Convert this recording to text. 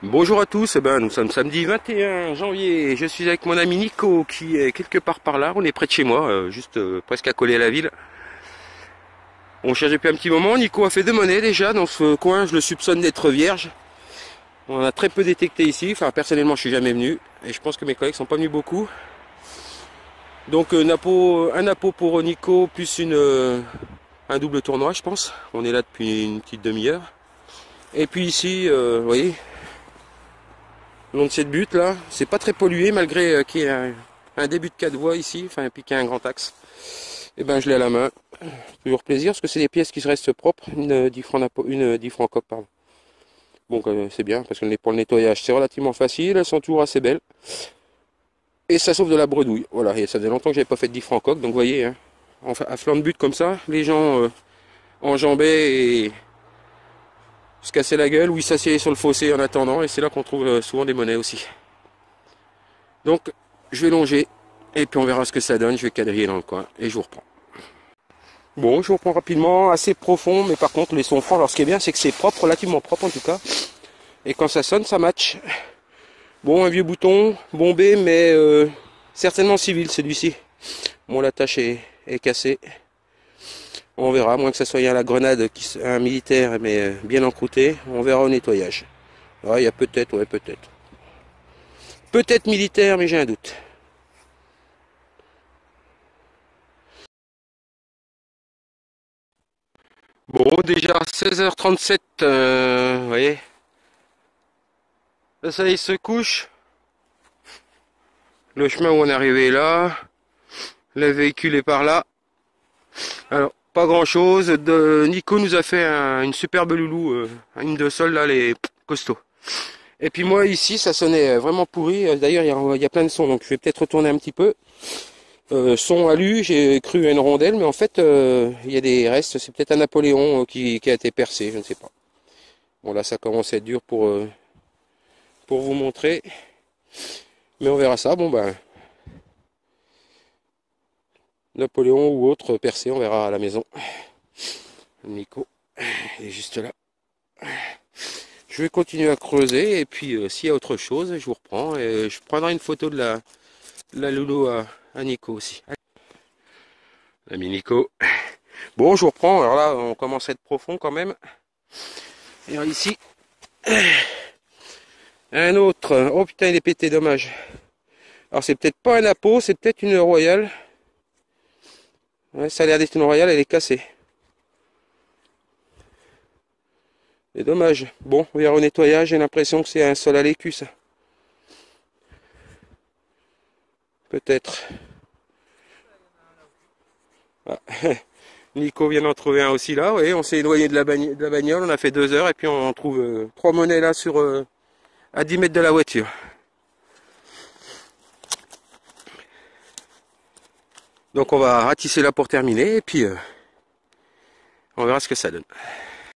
Bonjour à tous, nous sommes samedi 21 janvier et je suis avec mon ami Nico qui est quelque part par là, on est près de chez moi, juste presque à coller à la ville. On cherche depuis un petit moment, Nico a fait 2 monnaies déjà dans ce coin, je le soupçonne d'être vierge. On en a très peu détecté ici, enfin personnellement je suis jamais venu et je pense que mes collègues sont pas venus beaucoup. Donc un appôt pour Nico plus un double tournoi je pense, on est là depuis une petite demi-heure. Et puis ici, vous voyez, long de cette butte là, c'est pas très pollué malgré qu'il y ait un début de 4 voies ici, enfin puis qu'il y a un grand axe. Et je l'ai à la main, toujours plaisir parce que c'est des pièces qui se restent propres, une 10 francs, une 10 francs coque pardon. Bon c'est bien parce que pour le nettoyage c'est relativement facile, elles sont toujours assez belles. Et ça sauve de la bredouille, voilà, et ça faisait longtemps que j'avais pas fait de 10 francs coque, donc vous voyez, hein, à flanc de but comme ça, les gens enjambaient et se cassaient la gueule ou ils s'assiedent sur le fossé en attendant, et c'est là qu'on trouve souvent des monnaies aussi. Donc je vais longer et puis on verra ce que ça donne, je vais quadriller dans le coin et je vous reprends. Bon, je vous reprends rapidement, assez profond, mais par contre les sons francs, alors ce qui est bien c'est que c'est propre, relativement propre en tout cas, et quand ça sonne ça match. Bon, un vieux bouton, bombé, mais certainement civil celui-ci. Bon, la tâche est cassée. On verra, à moins que ça soit à la grenade, un militaire, mais bien encrouté, on verra au nettoyage. Ah, il y a peut-être, ouais peut-être. Peut-être militaire, mais j'ai un doute. Bon, déjà 16h37, vous voyez, le soleil se couche. Le chemin où on est arrivé est là. Le véhicule est par là. Alors, pas grand chose. Nico nous a fait une superbe loulou, une de sol là, les costauds. Et puis moi ici, ça sonnait vraiment pourri. D'ailleurs, il y a plein de sons, donc je vais peut-être retourner un petit peu. Son alu, j'ai cru à une rondelle, mais en fait, il y a des restes. C'est peut-être un Napoléon qui a été percé, je ne sais pas. Bon là, ça commence à être dur pour vous montrer. Mais on verra ça. Bon Napoléon ou autre percé, on verra à la maison. Nico est juste là. Je vais continuer à creuser et puis s'il y a autre chose, je vous reprends et je prendrai une photo de la loulou à Nico aussi. L'ami Nico. Bon, je vous reprends. Alors là, on commence à être profond quand même. Et alors ici, un autre. Oh putain, il est pété, dommage. Alors c'est peut-être pas un appôt, c'est peut-être une royale. Ouais, ça a l'air d'être une royale, elle est cassée. C'est dommage. Bon, on verra au nettoyage, j'ai l'impression que c'est un sol à l'écu, ça. Peut-être. Ah. Nico vient d'en trouver un aussi là, oui, on s'est éloigné de la bagnole, on a fait 2 heures et puis on trouve 3 monnaies là à 10 mètres de la voiture. Donc on va ratisser là pour terminer et puis on verra ce que ça donne.